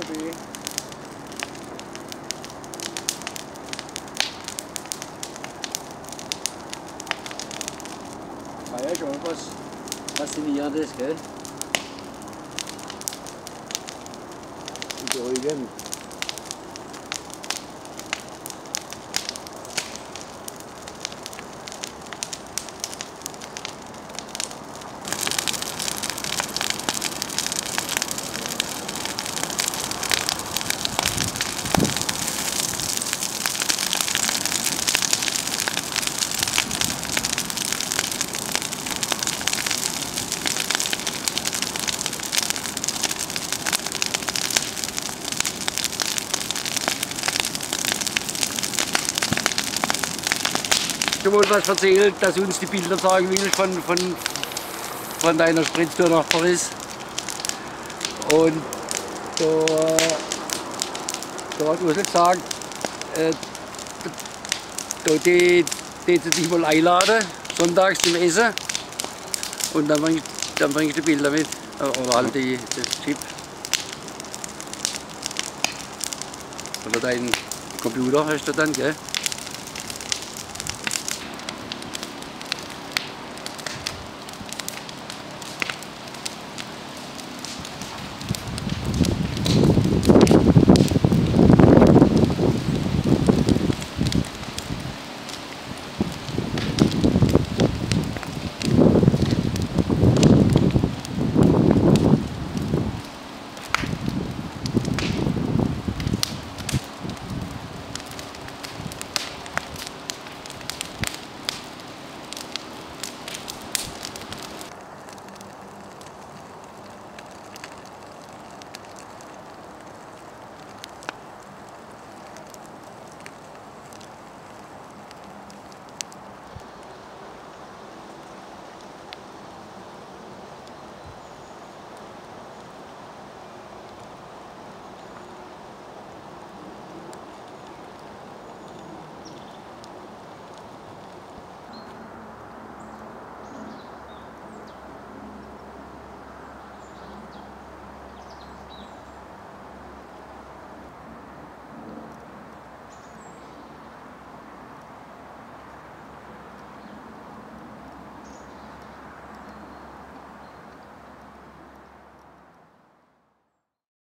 B. War ja schon was Faszinierendes, gell? Beruhigend. Du wolltest was erzählen, dass du uns die Bilder zeigen willst von deiner Spritztour nach Paris. Und da hat Ursel gesagt, die sie dich wohl einladen, sonntags zum Essen. Und dann bringst du die Bilder mit, oder halt das Chip. Oder deinen Computer hast du dann, gell?